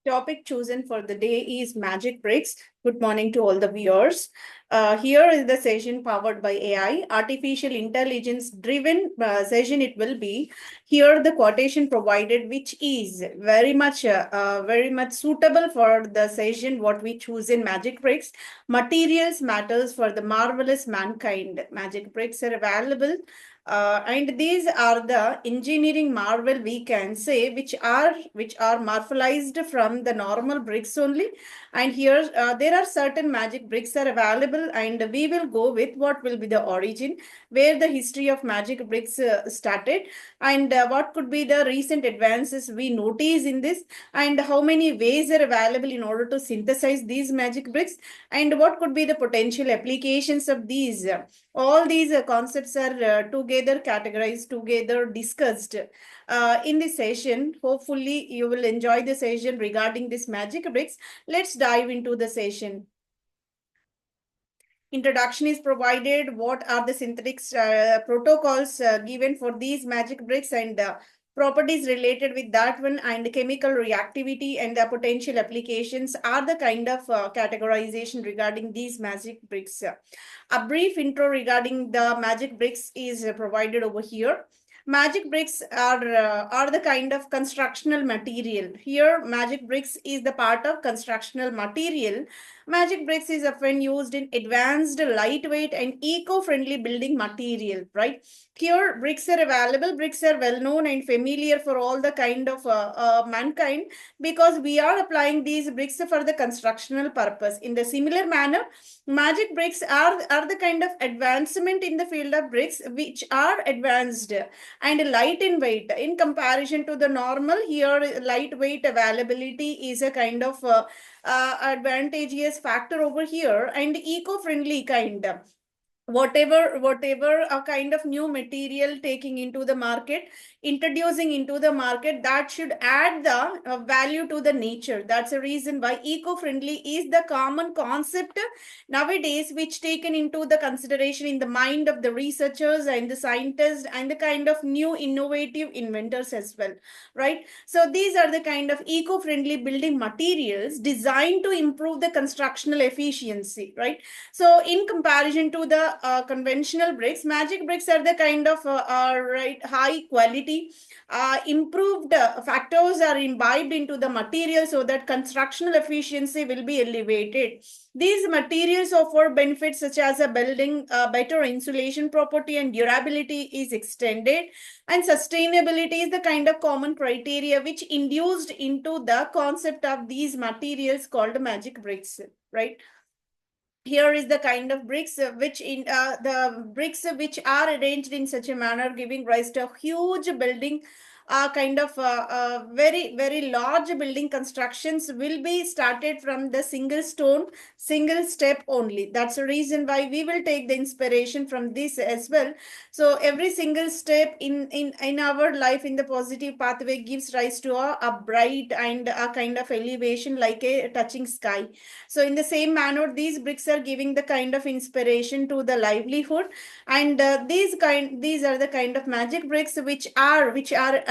The topic chosen for the day is magic bricks. Good morning to all the viewers. Here is the session powered by AI, artificial intelligence driven session it will be. Here the quotation provided, which is very much suitable for the session what we choose in magic bricks. Materials matters for the marvelous mankind. Magic bricks are available and these are the engineering marvel we can say which are marvelized from the normal bricks only. And here there are certain magic bricks are available, and we will go with what will be the origin, where the history of magic bricks started, and what could be the recent advances we notice in this, and how many ways are available in order to synthesize these magic bricks, and what could be the potential applications of these. All these concepts are together categorized, together discussed in this session. Hopefully, you will enjoy the session regarding this magic bricks. Let's dive into the session. Introduction is provided. What are the synthetic protocols given for these magic bricks, and properties related with that one, and chemical reactivity and the potential applications are the kind of categorization regarding these magic bricks. A brief intro regarding the magic bricks is provided over here. Magic bricks are the kind of constructional material. Here, magic bricks is the part of constructional material. Magic bricks is often used in advanced, lightweight, and eco-friendly building material, right? Here, bricks are available. Bricks are well known and familiar for all the kind of mankind, because we are applying these bricks for the constructional purpose. In the similar manner, magic bricks are the kind of advancement in the field of bricks which are advanced and light in weight in comparison to the normal. Here, lightweight availability is a kind of advantageous factor over here, and eco-friendly kind. Whatever a kind of new material taking into the market, introducing into the market, that should add the value to the nature. That's the reason why eco-friendly is the common concept nowadays, which taken into the consideration in the mind of the researchers and the scientists and the kind of new innovative inventors as well, right? So these are the kind of eco-friendly building materials designed to improve the constructional efficiency, right? So in comparison to the conventional bricks, magic bricks are the kind of right, high quality, improved factors are imbibed into the material so that constructional efficiency will be elevated. These materials offer benefits such as a building better insulation property, and durability is extended, and sustainability is the kind of common criteria which induced into the concept of these materials called magic bricks, right? Here is the kind of bricks which in the bricks which are arranged in such a manner, giving rise to a huge building, kind of very large building constructions will be started from the single stone, single step only. That's the reason why we will take the inspiration from this as well. So every single step in our life in the positive pathway gives rise to a bright and a kind of elevation like a touching sky. So in the same manner, these bricks are giving the kind of inspiration to the livelihood, and these are the kind of magic bricks which are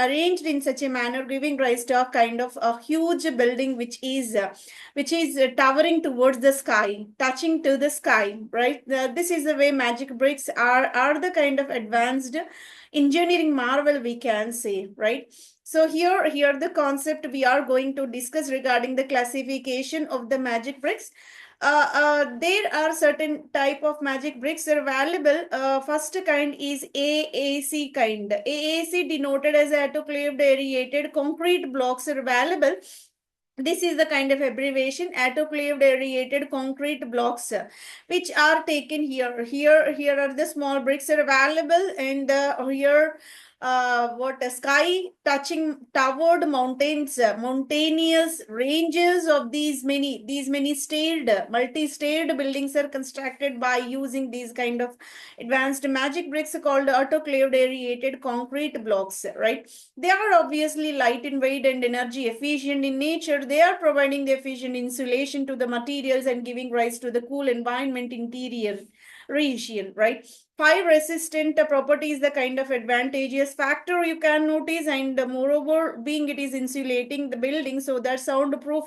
arranged in such a manner, giving rise to a kind of a huge building which is towering towards the sky, touching to the sky, right? This is the way magic bricks are the kind of advanced engineering marvel we can say, right? So here the concept we are going to discuss regarding the classification of the magic bricks. There are certain type of magic bricks are available. First kind is AAC kind. AAC denoted as autoclaved aerated concrete blocks are available. This is the kind of abbreviation, autoclaved aerated concrete blocks, which are taken here. Here are the small bricks are available, and here what a sky touching towered mountains, mountainous ranges of these many staired, multi-staired buildings are constructed by using these kind of advanced magic bricks called autoclaved aerated concrete blocks, right? They are obviously light in weight and energy efficient in nature. They are providing the efficient insulation to the materials and giving rise to the cool environment interior. region, right? Fire resistant property is the kind of advantageous factor you can notice, and moreover, being it is insulating the building, so that soundproof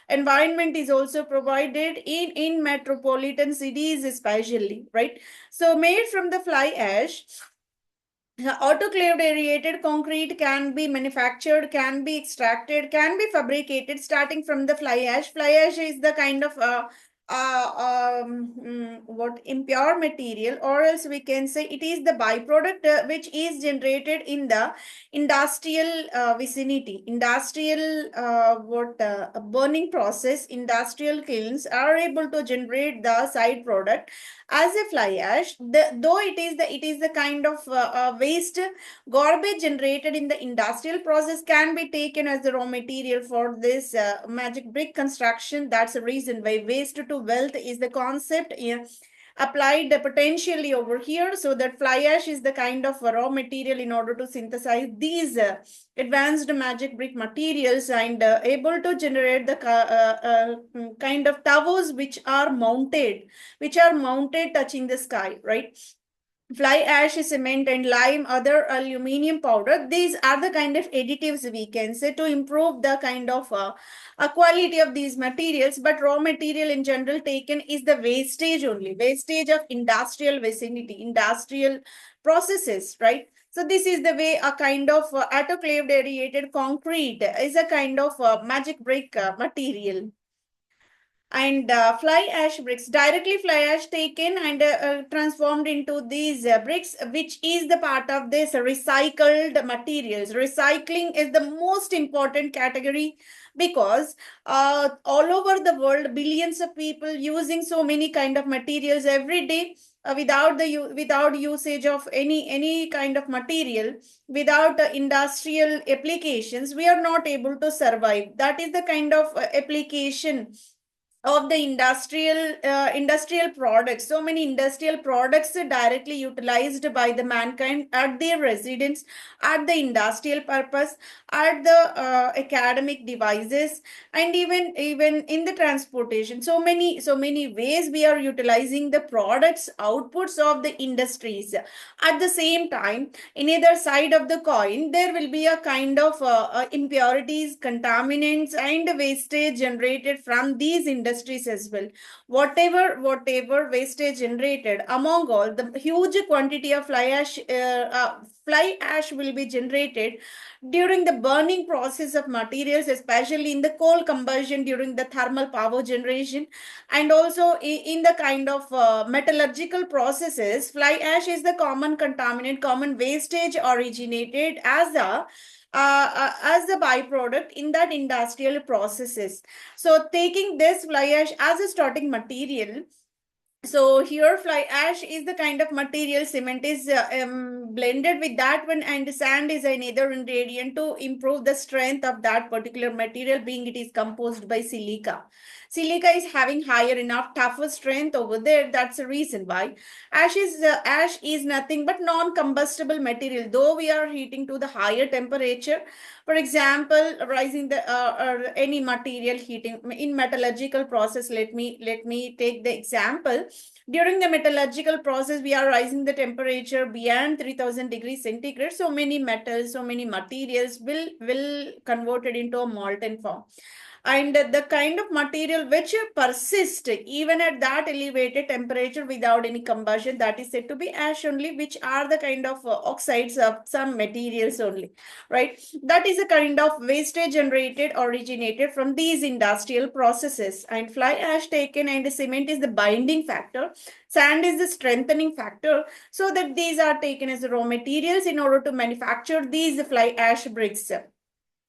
environment is also provided in metropolitan cities especially, right? So made from the fly ash, autoclaved aerated concrete can be manufactured, can be extracted, can be fabricated starting from the fly ash. Fly ash is the kind of what impure material, or else we can say it is the byproduct which is generated in the industrial vicinity. Industrial what burning process, industrial kilns are able to generate the side product as a fly ash. Though it is the kind of waste garbage generated in the industrial process can be taken as the raw material for this magic brick construction. That's the reason why waste to wealth is the concept applied potentially over here. So that fly ash is the kind of raw material in order to synthesize these advanced magic brick materials, and able to generate the kind of towers which are mounted touching the sky, right? Fly ash, cement, and lime, other aluminium powder. These are the kind of additives we can say to improve the kind of quality of these materials. But raw material in general taken is the wastage only, wastage of industrial vicinity, industrial processes, right? So this is the way a kind of autoclaved aerated concrete is a kind of magic brick material. And fly ash bricks, directly fly ash taken and transformed into these bricks, which is the part of this recycled materials. Recycling is the most important category, because all over the world billions of people using so many kind of materials every day, without usage of any kind of material, without industrial applications, we are not able to survive. That is the kind of application of the industrial products. So many industrial products are directly utilized by the mankind at their residence, at the industrial purpose, at the academic devices, and even in the transportation. So many ways we are utilizing the products outputs of the industries. At the same time, in either side of the coin, there will be a kind of impurities, contaminants, and wastage generated from these industries as well. Whatever wastage generated, among all the huge quantity of fly ash will be generated during the burning process of materials, especially in the coal combustion during the thermal power generation, and also in the kind of metallurgical processes. Fly ash is the common contaminant, common wastage originated as the byproduct in that industrial processes. So taking this fly ash as a starting material, so here fly ash is the kind of material, cement is blended with that one, and sand is another ingredient to improve the strength of that particular material, being it is composed by silica. Silica is having higher enough tougher strength over there. That's the reason why ash is nothing but non-combustible material. Though we are heating to the higher temperature, for example, rising the or any material heating in metallurgical process. Let me take the example. During the metallurgical process, we are rising the temperature beyond 3000 degrees centigrade. So many metals, so many materials will converted into a molten form, and the kind of material which persist even at that elevated temperature without any combustion, that is said to be ash only, which are the kind of oxides of some materials only, right? That is a kind of wastage generated, originated from these industrial processes. And fly ash taken and cement is the binding factor, sand is the strengthening factor, so that these are taken as raw materials in order to manufacture these fly ash bricks,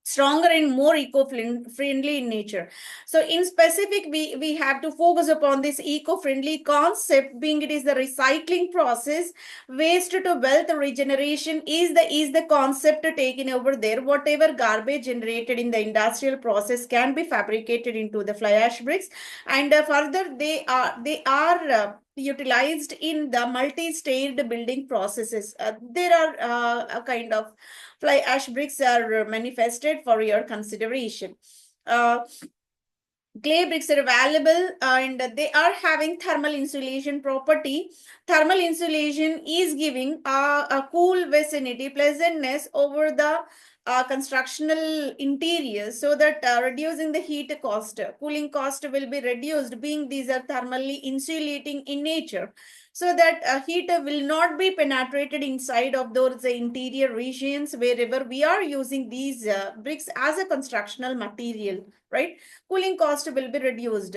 stronger and more eco-friendly in nature. So in specific, we have to focus upon this eco-friendly concept, being it is the recycling process. Waste to wealth regeneration is the concept taken over there. Whatever garbage generated in the industrial process can be fabricated into the fly ash bricks, and further they are utilized in the multi-stage building processes. There are a kind of fly ash bricks are manifested for your consideration. Uh, Clay bricks are available and they are having thermal insulation property. Thermal insulation is giving a cool vicinity, pleasantness over the constructional interior, so that reducing the heat cost, cooling cost will be reduced, being these are thermally insulating in nature, so that heat will not be penetrated inside of those interior regions wherever we are using these bricks as a constructional material, right? Cooling cost will be reduced.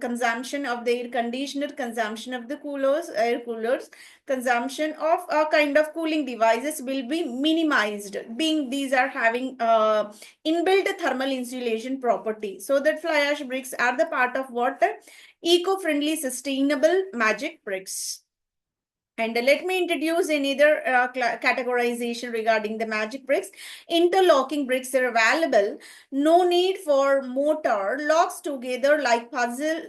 Consumption of the air conditioner, consumption of the coolers, air coolers, consumption of a kind of cooling devices will be minimized, being these are having inbuilt thermal insulation property. So that fly ash bricks are the part of what? Eco-friendly, sustainable magic bricks. And let me introduce another categorization regarding the magic bricks. Interlocking bricks are available. No need for mortar. Locks together like puzzle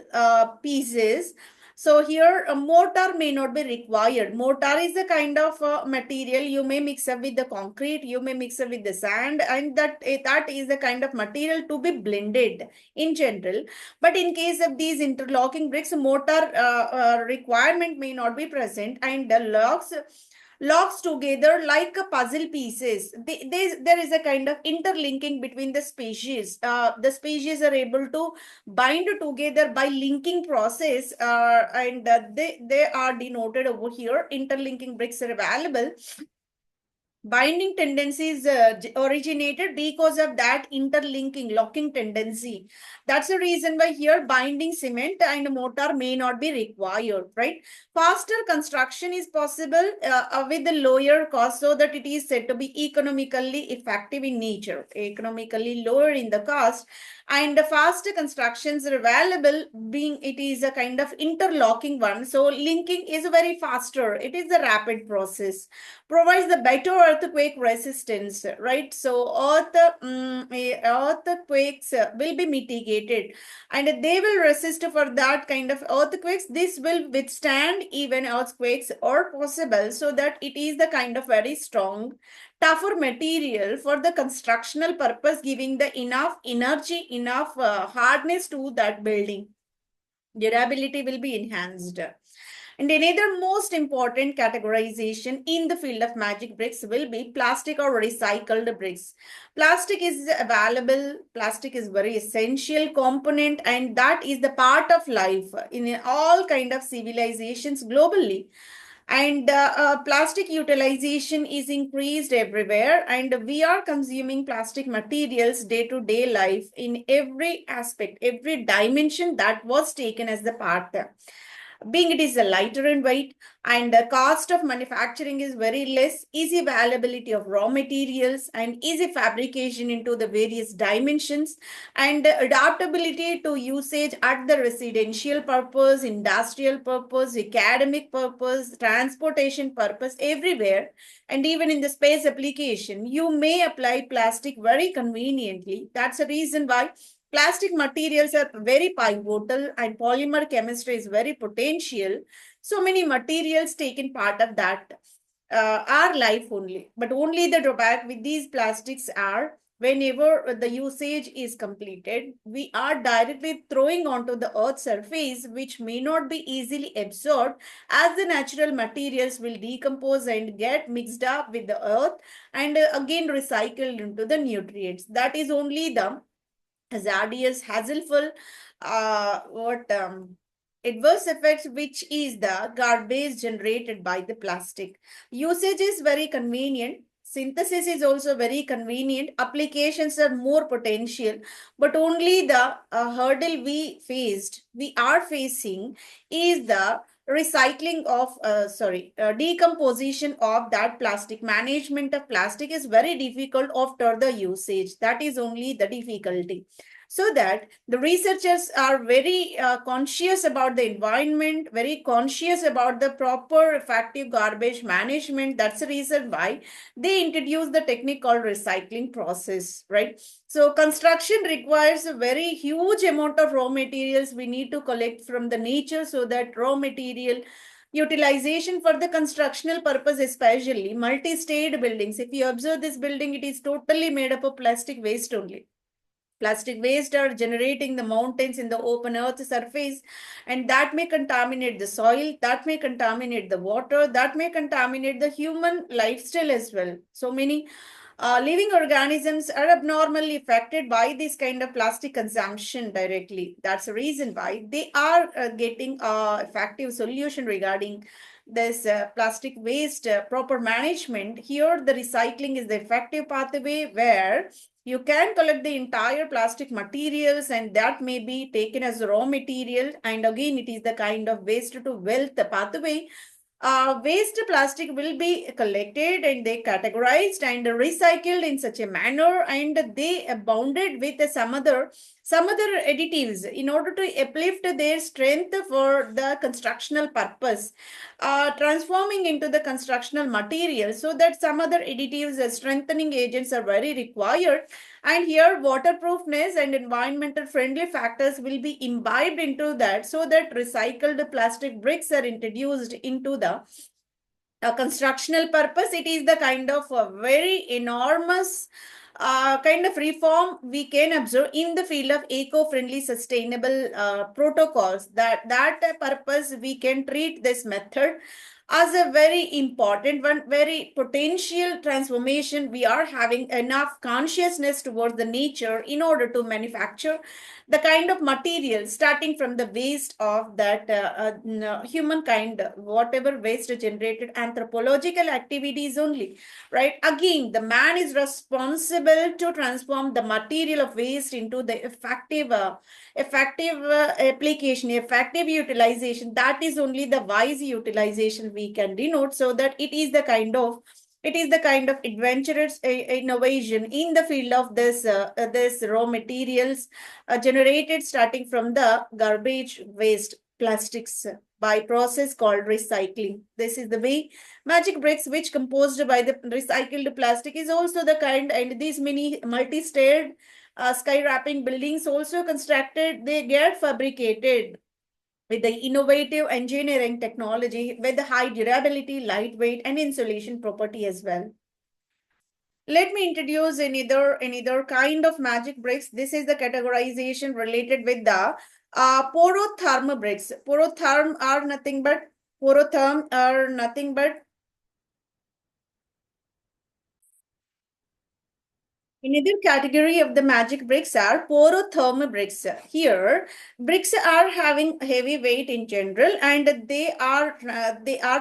pieces. So here a mortar may not be required. Mortar is a kind of material you may mix up with the concrete, you may mix up with the sand, and that is the kind of material to be blended in general. But in case of these interlocking bricks, mortar requirement may not be present, and the locks together like a puzzle pieces. There is a kind of interlinking between the species. The species are able to bind together by linking process, and they are denoted over here. Interlinking bricks are available. Binding tendencies originated because of that interlinking locking tendency. That's the reason why here binding cement and mortar may not be required, right? Faster construction is possible with the lower cost, so that it is said to be economically effective in nature, economically lower in the cost. And the faster constructions are available, being it is a kind of interlocking one, so linking is very faster, it is a rapid process, provides the better earthquake resistance, right? So earthquakes will be mitigated, and they will resist for that kind of earthquakes. This will withstand even earthquakes or possible, so that it is the kind of very strong, tougher material for the constructional purpose, giving the enough energy, enough hardness to that building. Durability will be enhanced. And another most important categorization in the field of magic bricks will be plastic or recycled bricks. Plastic is available, plastic is very essential component, and that is the part of life in all kind of civilizations globally. And plastic utilization is increased everywhere, and we are consuming plastic materials day to day life in every aspect, every dimension that was taken as the part, being it is a lighter in weight, and the cost of manufacturing is very less, easy availability of raw materials and easy fabrication into the various dimensions, and adaptability to usage at the residential purpose, industrial purpose, academic purpose, transportation purpose, everywhere. And even in the space application, you may apply plastic very conveniently. That's the reason why plastic materials are very pivotal, and polymer chemistry is very potential. So many materials taken part of that are life only. But only the drawback with these plastics are, whenever the usage is completed, we are directly throwing onto the earth surface, which may not be easily absorbed, as the natural materials will decompose and get mixed up with the earth, and again recycled into the nutrients. That is only the hazardous, hassle what adverse effects, which is the garbage generated by the plastic. Usage is very convenient. Synthesis is also very convenient. Applications are more potential, but only the hurdle we are facing is the recycling of decomposition of that plastic. Management of plastic is very difficult after the usage. That is only the difficulty. So that the researchers are very conscious about the environment, very conscious about the proper effective garbage management. That's the reason why they introduce the technique called recycling process, right? So construction requires a very huge amount of raw materials we need to collect from the nature, so that raw material utilization for the constructional purpose, especially multi-state buildings. If you observe this building, it is totally made up of plastic waste only. Plastic waste are generating the mountains in the open earth surface, and that may contaminate the soil, that may contaminate the water, that may contaminate the human lifestyle as well. So many living organisms are abnormally affected by this kind of plastic consumption directly. That's the reason why they are getting effective solution regarding this plastic waste proper management. Here, the recycling is the effective pathway where you can collect the entire plastic materials and that may be taken as raw material. And again, it is the kind of waste to wealth pathway. Waste plastic will be collected and they categorized and recycled in such a manner, and they bounded with some other additives in order to uplift their strength for the constructional purpose, transforming into the constructional material, so that some other additives as strengthening agents are very required. And here waterproofness and environmental friendly factors will be imbibed into that, so that recycled plastic bricks are introduced into the constructional purpose. It is the kind of a very enormous kind of reform we can observe in the field of eco-friendly sustainable protocols. That purpose we can treat this method as a very important one, very potential transformation. We are having enough consciousness towards the nature in order to manufacture the kind of material starting from the waste of that humankind, whatever waste generated anthropological activities only, right? Again, the man is responsible to transform the material of waste into the effective application, effective utilization. That is only the wise utilization we can denote, so that it is the kind of adventurous innovation in the field of this raw materials generated starting from the garbage waste plastics by process called recycling. This is the way magic bricks, which composed by the recycled plastic, is also the kind, and these many multi-staired sky wrapping buildings also constructed, they get fabricated with the innovative engineering technology with the high durability, lightweight, and insulation property as well. Let me introduce another kind of magic bricks. This is the categorization related with the porotherm bricks. Porotherm are nothing but Another category of the magic bricks are porotherm bricks. Here, bricks are having heavy weight in general, and they are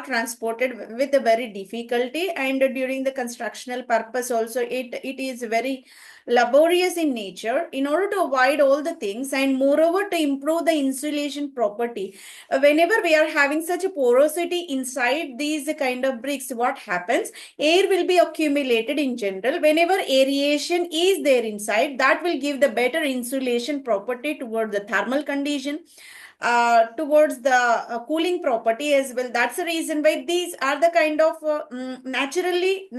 transported with a very difficulty. And during the constructional purpose, also it is very laborious in nature. In order to avoid all the things, and moreover to improve the insulation property, whenever we are having such a porosity inside these kind of bricks, what happens? Air will be accumulated in general. Whenever aeration is there inside, that will give the better insulation property toward the thermal condition, towards the cooling property as well. That's the reason why these are the kind of naturally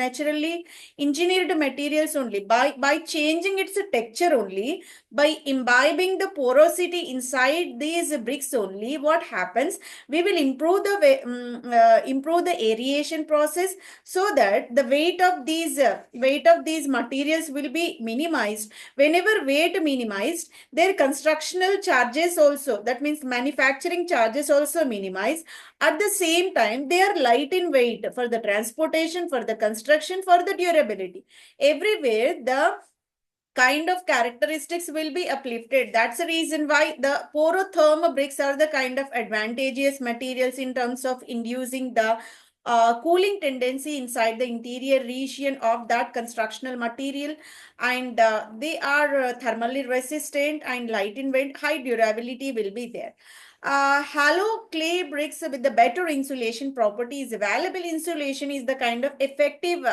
engineered materials only. By changing its texture only, by imbibing the porosity inside these bricks only, what happens? We will improve the aeration process, so that the weight of these materials will be minimized. Whenever weight minimized, their constructional charges also, that means manufacturing charges, also minimized. At the same time, they are light in weight for the transportation, for the construction, for the durability. Everywhere the kind of characteristics will be uplifted. That's the reason why the porotherm bricks are the kind of advantageous materials in terms of inducing the cooling tendency inside the interior region of that constructional material. And they are thermally resistant and light in weight. High durability will be there. Hollow clay bricks with the better insulation properties. Valuable insulation is the kind of effective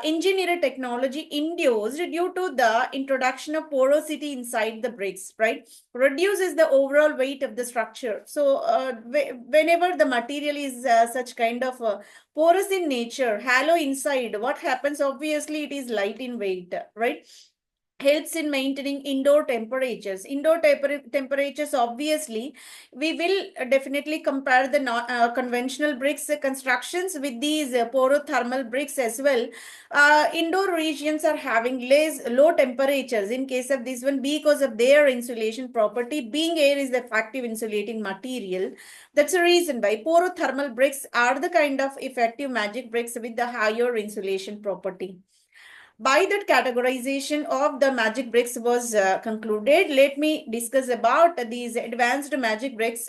engineered technology induced due to the introduction of porosity inside the bricks, right? Reduces the overall weight of the structure. So whenever the material is such kind of porous in nature, hollow inside, what happens? Obviously, it is light in weight, right? helps in maintaining indoor temperatures. Temperatures, obviously, we will definitely compare the conventional bricks constructions with these porothermal bricks as well. Indoor regions are having low temperatures in case of this one because of their insulation property. Being air is the effective insulating material. That's the reason why porothermal bricks are the kind of effective magic bricks with the higher insulation property. By that, categorization of the magic bricks was concluded. Let me discuss about these advanced magic bricks.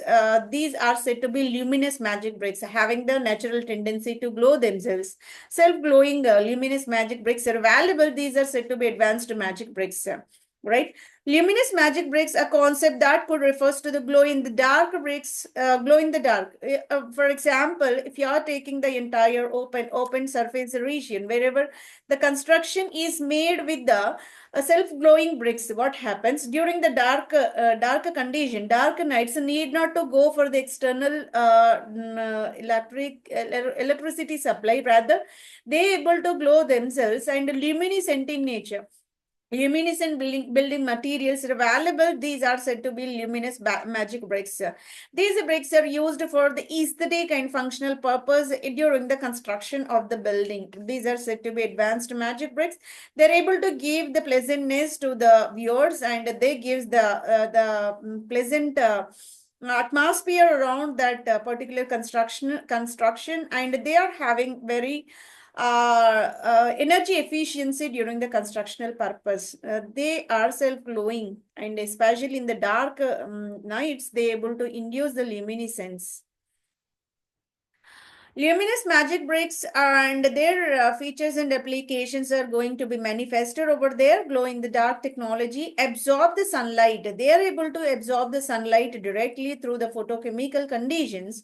These are said to be luminous magic bricks, having the natural tendency to glow themselves. Self-glowing luminous magic bricks are available. These are said to be advanced magic bricks. Right. Luminous magic bricks, a concept that could refers to the glow in the dark bricks, glow in the dark. For example, if you are taking the entire open surface region, wherever the construction is made with the self-glowing bricks, what happens during the dark condition, dark nights, need not to go for the external electricity supply. Rather, they able to glow themselves and luminescent in nature. Luminescent building materials are available. These are said to be luminous magic bricks. These bricks are used for the aesthetic and functional purpose during the construction of the building. These are said to be advanced magic bricks. They're able to give the pleasantness to the viewers, and they gives the pleasant atmosphere around that particular construction, and they are having very energy efficiency during the constructional purpose. They are self-glowing, and especially in the dark nights, they able to induce the luminescence. Luminous magic bricks and their features and applications are going to be manifested over there. Glow in the dark technology absorb the sunlight. They are able to absorb the sunlight directly through the photochemical conditions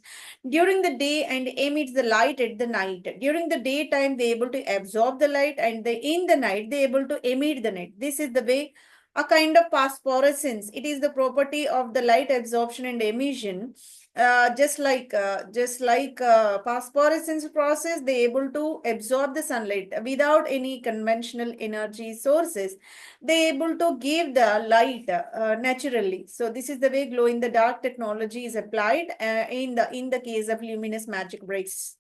during the day and emit the light at the night. During the daytime, they are able to absorb the light, and in the night, they are able to emit the light. This is the way a kind of phosphorescence. It is the property of the light absorption and emission. Just like phosphorescence process, they able to absorb the sunlight without any conventional energy sources. They able to give the light naturally. So this is the way glow in the dark technology is applied in the case of luminous magic bricks.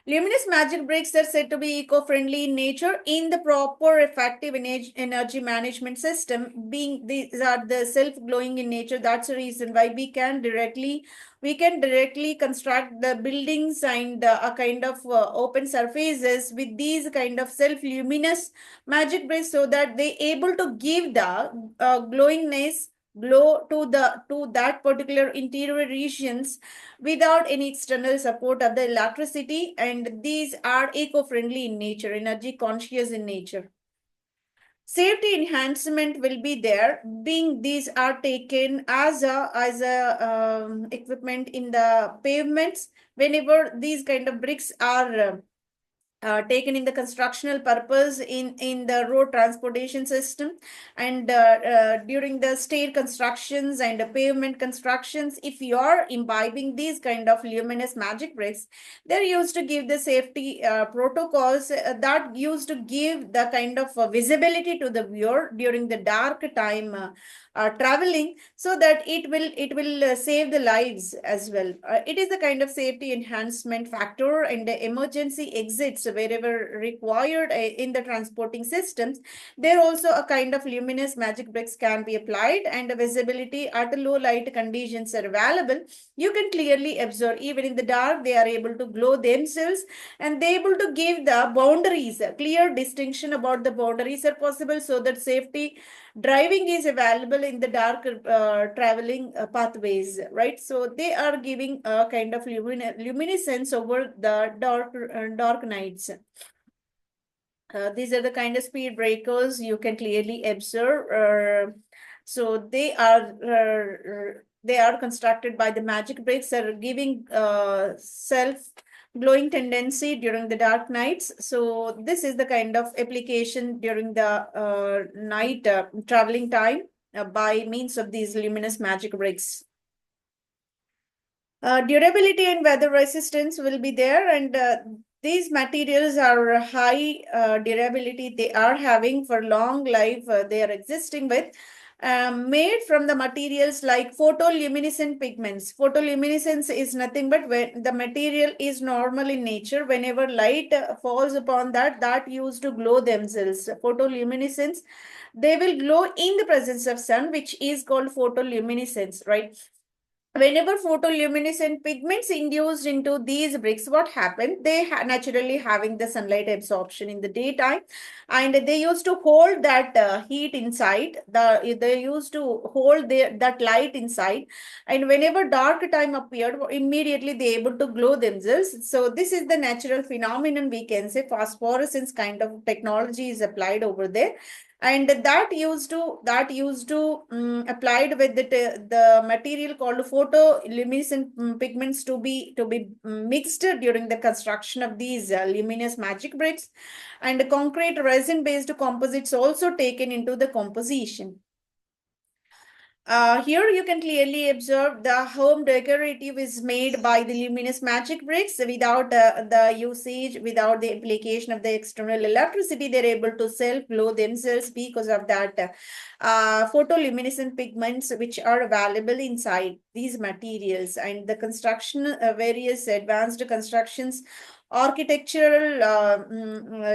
Luminous magic bricks are said to be eco-friendly in nature in the proper effective energy management system. Being these are the self-glowing in nature, that's the reason why we can directly construct the buildings and a kind of open surfaces with these kind of self-luminous magic bricks, so that they able to give the glowingness glow to that particular interior regions without any external support of the electricity, and these are eco-friendly in nature, energy conscious in nature. Safety enhancement will be there, being these are taken as a equipment in the pavements. Whenever these kind of bricks are taken in the constructional purpose in the road transportation system, and during the stair constructions and the pavement constructions, if you are imbibing these kind of luminous magic bricks, they're used to give the safety protocols that used to give the kind of visibility to the viewer during the dark time traveling, so that it will save the lives as well. It is a kind of safety enhancement factor, and the emergency exits wherever required in the transporting systems. There also a kind of luminous magic bricks can be applied, and the visibility at low light conditions are available. You can clearly observe even in the dark, they are able to glow themselves, and they able to give the boundaries. A clear distinction about the boundaries are possible, so that safety driving is available in the dark traveling pathways, right? So they are giving a kind of luminescence over the dark nights. These are the kind of speed breakers you can clearly observe. So they are constructed by the magic bricks, are giving self glowing tendency during the dark nights. So this is the kind of application during the night traveling time by means of these luminous magic bricks. Durability and weather resistance will be there, and These materials are high durability. They are having for long life. They are existing with made from the materials like photoluminescent pigments. Photoluminescence is nothing but when the material is normal in nature. Whenever light falls upon that, that used to glow themselves. Photoluminescence, they will glow in the presence of sun, which is called photoluminescence, right? Whenever photoluminescent pigments induced into these bricks, what happened? They naturally having the sunlight absorption in the daytime, and they used to hold that heat inside. They used to hold that light inside, and whenever dark time appeared, immediately they able to glow themselves. So this is the natural phenomenon, we can say. Phosphorescence kind of technology is applied over there, and that used to applied with the material called photoluminescent pigments to be mixed during the construction of these luminous magic bricks, and concrete resin based composites also taken into the composition. Here you can clearly observe the home decorative is made by the luminous magic bricks without the usage, without the application of the external electricity. They're able to self-glow themselves because of that photoluminescent pigments which are available inside these materials. And the construction, various advanced constructions, architectural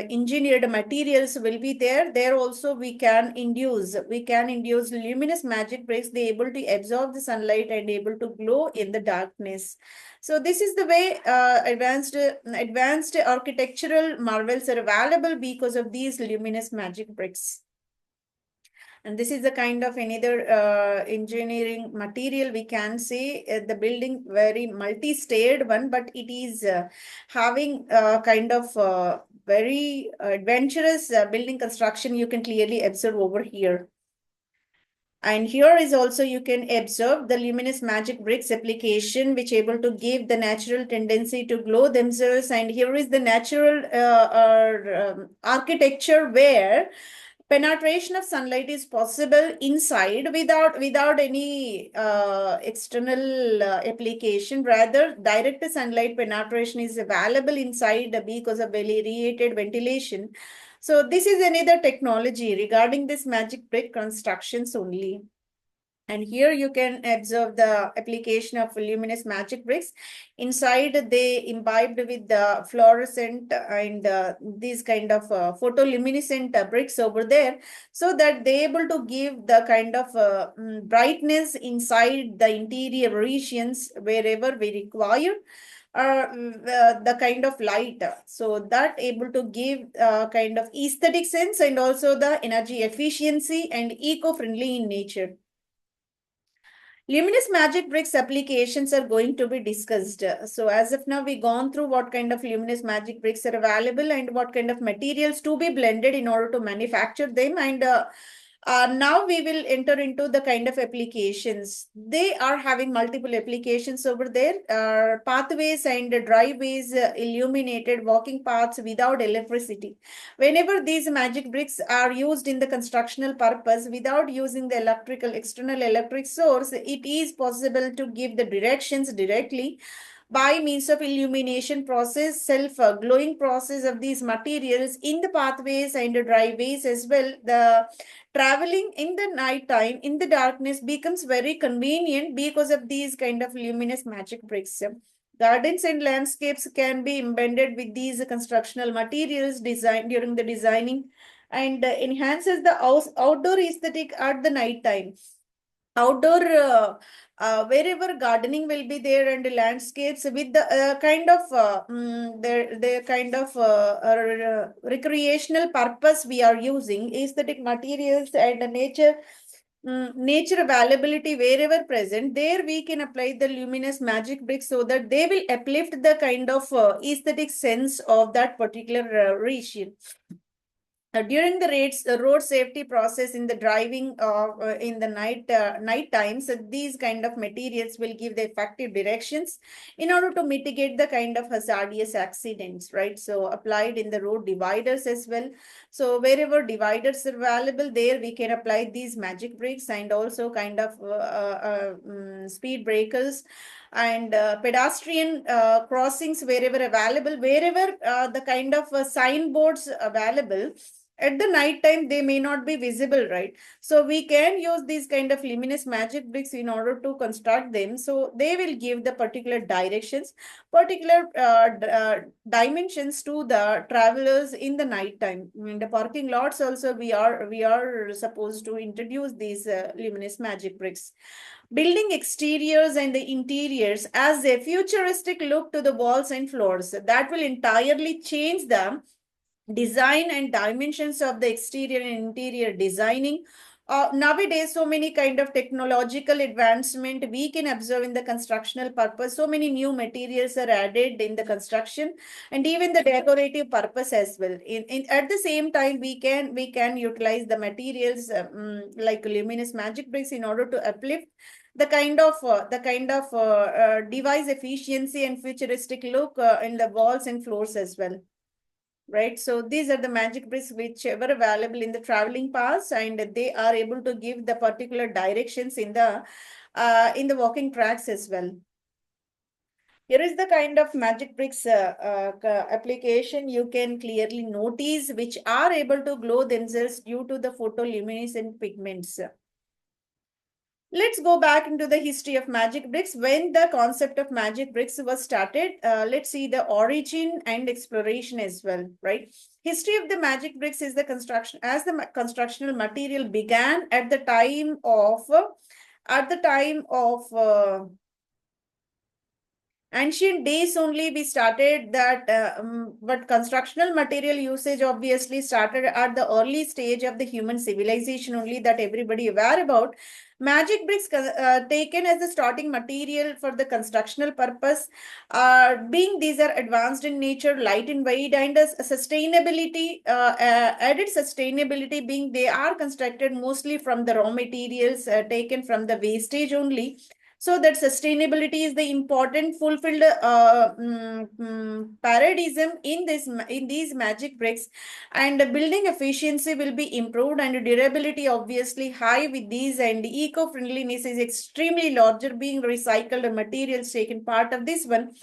engineered materials will be there. There also we can induce luminous magic bricks. They able to absorb the sunlight and able to glow in the darkness. So this is the way advanced architectural marvels are available because of these luminous magic bricks. And this is the kind of another engineering material, we can say. The building very multi-stayed one, but it is having kind of very adventurous building construction, you can clearly observe over here. And here is also you can observe the luminous magic bricks application, which able to give the natural tendency to glow themselves. And here is the natural architecture where penetration of sunlight is possible inside without any external application. Rather, direct sunlight penetration is available inside because of radiated ventilation. So this is another technology regarding this magic brick constructions only. And here you can observe the application of luminous magic bricks. Inside, they imbibed with the fluorescent and these kind of photoluminescent bricks over there, so that they able to give the kind of brightness inside the interior regions wherever we require the kind of light, so that able to give kind of aesthetic sense and also the energy efficiency and eco-friendly in nature. Luminous magic bricks applications are going to be discussed. So as of now, we gone through what kind of luminous magic bricks are available and what kind of materials to be blended in order to manufacture them. And now we will enter into the kind of applications. They are having multiple applications over there. Pathways and driveways, illuminated walking paths without electricity. Whenever these magic bricks are used in the constructional purpose without using the external electric source, it is possible to give the directions directly by means of illumination process, self glowing process of these materials in the pathways and the driveways as well. The traveling in the night time in the darkness becomes very convenient because of these kind of luminous magic bricks. Gardens and landscapes can be embedded with these constructional materials designed during the designing, and enhances the outdoor aesthetic at the night time. Outdoor, wherever gardening will be there and landscapes with the kind of their kind of recreational purpose we are using aesthetic materials and nature availability wherever present, there we can apply the luminous magic bricks so that they will uplift the kind of aesthetic sense of that particular region. During the road safety process in the driving in the night times, these kind of materials will give the effective directions in order to mitigate the kind of hazardous accidents, right? So applied in the road dividers as well. So wherever dividers are available, there we can apply these magic bricks, and also kind of speed breakers. and pedestrian crossings wherever available, wherever the kind of signboards available. At the night time, they may not be visible, right? So we can use these kind of luminous magic bricks in order to construct them. So they will give the particular directions, particular dimensions to the travelers in the night time. In the parking lots also, we are supposed to introduce these luminous magic bricks. Building exteriors and the interiors as a futuristic look to the walls and floors. That will entirely change the design and dimensions of the exterior and interior designing. Nowadays, so many kind of technological advancement we can observe in the constructional purpose. So many new materials are added in the construction, and even the decorative purpose as well. At the same time, we can utilize the materials like luminous magic bricks in order to uplift the kind of device efficiency and futuristic look in the walls and floors as well, right? So these are the magic bricks which were available in the traveling paths, and they are able to give the particular directions in the walking tracks as well. Here is the kind of magic bricks application you can clearly notice, which are able to glow themselves due to the photoluminescent pigments. Let's go back into the history of magic bricks. When the concept of magic bricks was started, let's see the origin and exploration as well, right? History of the magic bricks is the construction, as the constructional material began at the time of ancient days only. We started that, but constructional material usage obviously started at the early stage of the human civilization only, that everybody aware about. Magic bricks taken as the starting material for the constructional purpose, being these are advanced in nature, light in weight, and as sustainability, added sustainability, being they are constructed mostly from the raw materials taken from the wastage only. So that sustainability is the important fulfilled paradigm in these magic bricks, and the building efficiency will be improved and durability obviously high with these, and eco-friendliness is extremely larger, being recycled materials taken part of this one.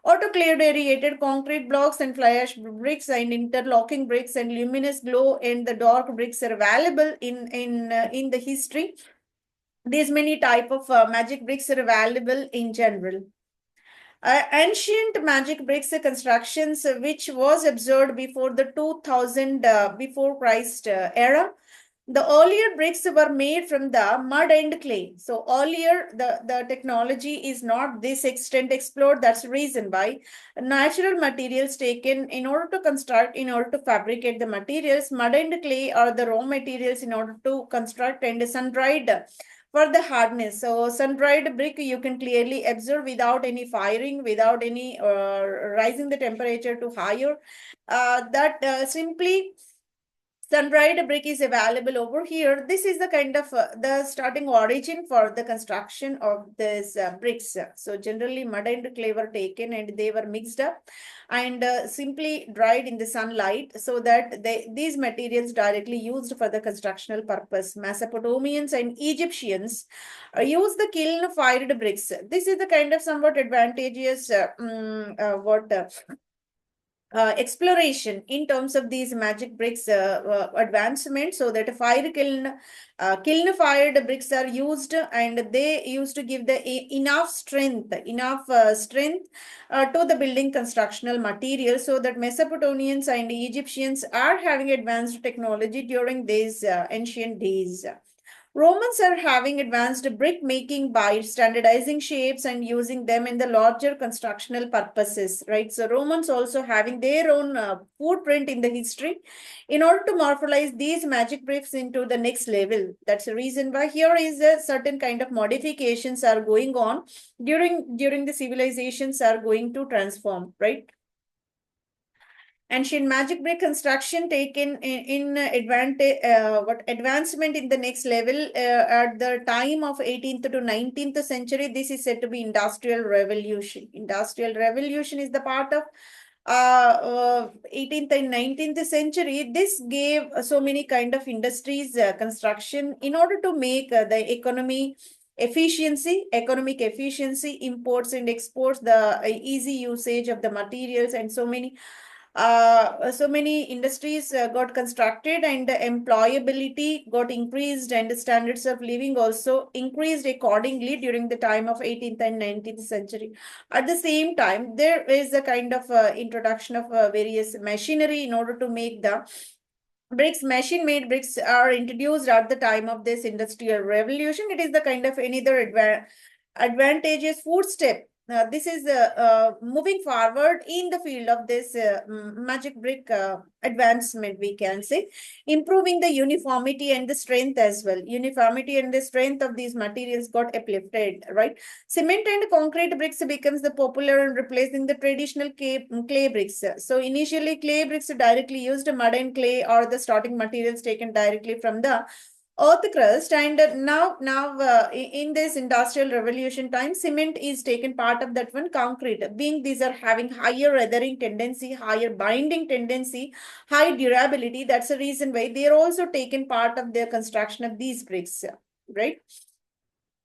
Autoclaved aerated concrete blocks and fly ash bricks and interlocking bricks and luminous glow and the dark bricks are available in the history. These many type of magic bricks are available in general. Ancient magic bricks constructions which was observed before the 2000 before Christ era. The earlier bricks were made from the mud and clay. So earlier the technology is not this extent explored. That's the reason why natural materials taken in order to construct, in order to fabricate the materials. Mud and clay are the raw materials in order to construct, and sun-dried for the hardness. So sun-dried brick you can clearly observe without any firing, without any rising the temperature to higher. That simply sun-dried brick is available over here. This is the kind of the starting origin for the construction of this bricks. So generally mud and clay were taken and they were mixed up and simply dried in the sunlight, so that these materials directly used for the constructional purpose. Mesopotamians and Egyptians use the kiln fired bricks. This is the kind of somewhat advantageous what exploration in terms of these magic bricks advancement, so that fire kiln fired bricks are used, and they used to give the enough strength to the building constructional material, so that Mesopotamians and Egyptians are having advanced technology during these ancient days. Romans are having advanced brick making by standardizing shapes and using them in the larger constructional purposes, right? So Romans also having their own footprint in the history in order to morpholize these magic bricks into the next level. That's the reason why here is a certain kind of modifications are going on during the civilizations are going to transform, right? Ancient magic brick construction taken in advancement in the next level at the time of 18th to 19th century. This is said to be industrial revolution. Industrial revolution is the part of 18th and 19th century. This gave so many kind of industries construction in order to make the economy efficiency, economic efficiency, imports and exports, the easy usage of the materials, and so many industries got constructed, and the employability got increased, and the standards of living also increased accordingly during the time of 18th and 19th century. At the same time, there is a kind of introduction of various machinery in order to make the bricks. Machine made bricks are introduced at the time of this industrial revolution. It is the kind of another advantageous footstep. This is moving forward in the field of this magic brick advancement, we can say, improving the uniformity and the strength as well. Uniformity and the strength of these materials got uplifted, right? Cement and concrete bricks becomes the popular and replacing the traditional clay bricks. So initially, clay bricks directly used mud and clay or the starting materials taken directly from the earth crust, and now in this industrial revolution time, cement is taken part of that one. Concrete being these are having higher weathering tendency, higher binding tendency, high durability. That's the reason why they are also taken part of the construction of these bricks, right?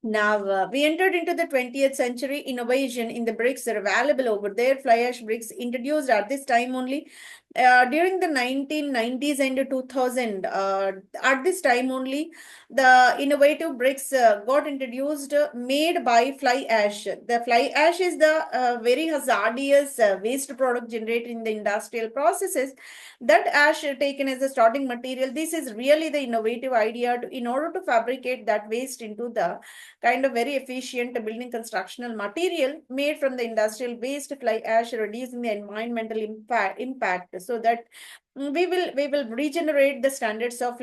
Now, we entered into the 20th century. Innovation in the bricks are available over there. Fly ash bricks introduced at this time only. During the 1990s and 2000, at this time only, the innovative bricks got introduced, made by fly ash. The fly ash is the very hazardous waste product generated in the industrial processes. That ash taken as a starting material. This is really the innovative idea in order to fabricate that waste into the kind of very efficient building constructional material made from the industrial waste fly ash, reducing the environmental impact, so that we will regenerate the standards of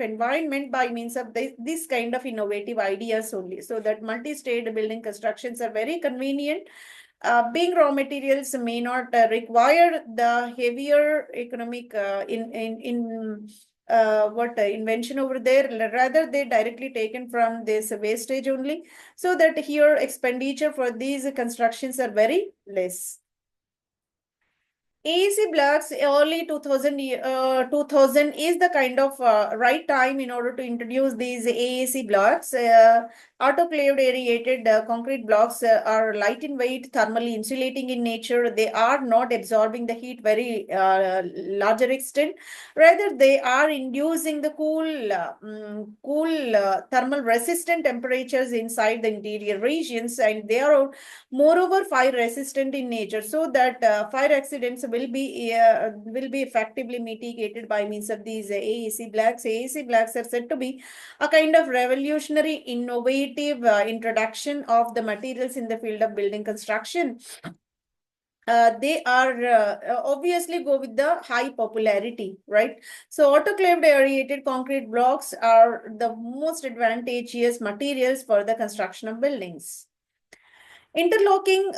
environment by means of this kind of innovative ideas only, so that multi-stage building constructions are very convenient. Being raw materials may not require the heavier economic in what invention over there. Rather, they directly taken from this wastage only, so that here expenditure for these constructions are very less. AEC blocks early 2000 is the kind of right time in order to introduce these AAC blocks. Autoclaved aerated concrete blocks are light in weight, thermally insulating in nature. They are not absorbing the heat very larger extent. Rather, they are inducing the cool thermal resistant temperatures inside the interior regions, and they are moreover fire resistant in nature, so that fire accidents will be effectively mitigated by means of these AEC blocks. AEC blocks are said to be a kind of revolutionary, innovative introduction of the materials in the field of building construction. They are obviously go with the high popularity, right? So autoclaved aerated concrete blocks are the most advantageous materials for the construction of buildings. Interlocking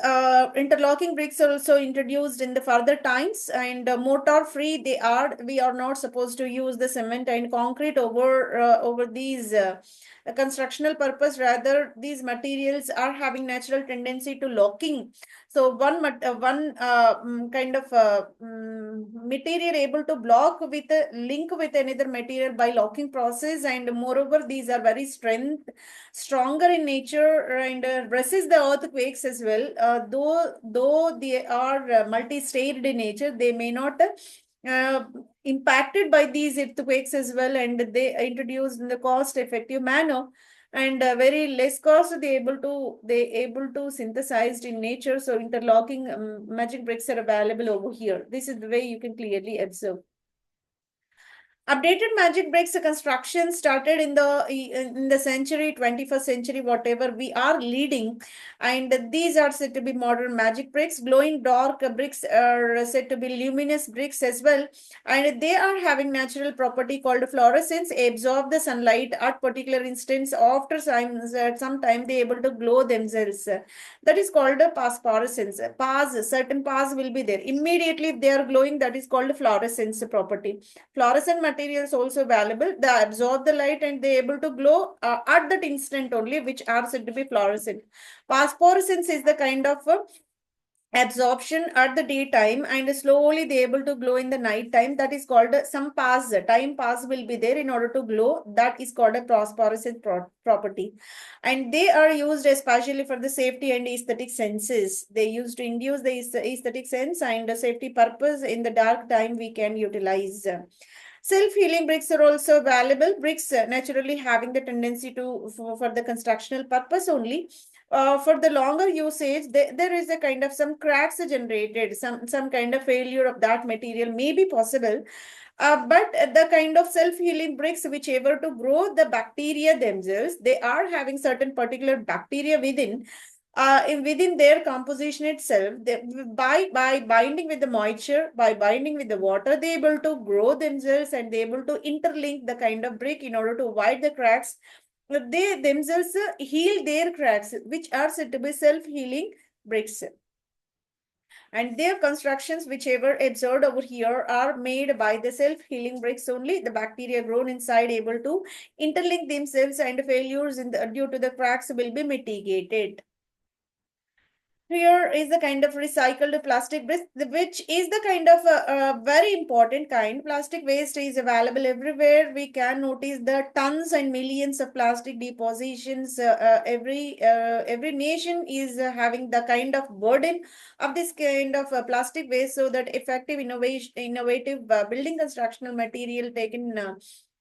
bricks are also introduced in the further times, and mortar free they are. We are not supposed to use the cement and concrete over these constructional purpose. Rather, these materials are having natural tendency to locking. So one kind of material able to block with a link with another material by locking process, and moreover these are very stronger in nature, and resist the earthquakes as well. Though they are multi-staged in nature, they may not impacted by these earthquakes as well, and they introduced in the cost effective manner, and very less cost they able to synthesized in nature. So interlocking magic bricks are available over here. This is the way you can clearly observe. Updated magic bricks construction started in the century 21st century, whatever we are leading, and these are said to be modern magic bricks. Glowing dark bricks are said to be luminous bricks as well, and they are having natural property called fluorescence. Absorb the sunlight at particular instance. After some time they able to glow themselves. That is called a phosphorescence. Certain pass will be there immediately if they are glowing. That is called fluorescence property. Fluorescent materials also available. They absorb the light and they able to glow at that instant only, which are said to be fluorescent. Phosphorescence is the kind of absorption at the daytime and slowly they able to glow in the night time. That is called some pass, time pass will be there in order to glow. That is called a phosphorescent property. And they are used especially for the safety and aesthetic senses. They used to induce the aesthetic sense and the safety purpose. In the dark time we can utilize. Self-healing bricks are also valuable. Bricks naturally having the tendency to for the constructional purpose only. For the longer usage, there is a kind of some cracks generated, some kind of failure of that material may be possible. But the kind of self-healing bricks, which able to grow the bacteria themselves, they are having certain particular bacteria within their composition itself. By binding with the moisture, by binding with the water, they able to grow themselves and they able to interlink the kind of brick in order to avoid the cracks. They themselves heal their cracks, which are said to be self-healing bricks. And their constructions, whichever observed over here, are made by the self-healing bricks only. The bacteria grown inside able to interlink themselves and failures due to the cracks will be mitigated. Here is the kind of recycled plastic waste, which is the kind of a very important kind. Plastic waste is available everywhere. We can notice the tons and millions of plastic depositions. Every nation is having the kind of burden of this kind of plastic waste, so that effective innovative building constructional material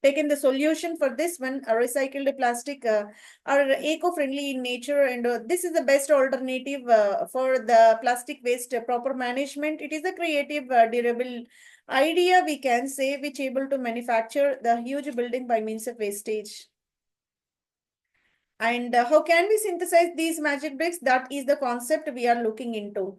taken the solution for this one. A recycled plastic are eco-friendly in nature, and this is the best alternative for the plastic waste proper management. It is a creative durable idea, we can say, which able to manufacture the huge building by means of wastage. And how can we synthesize these magic bricks? That is the concept we are looking into,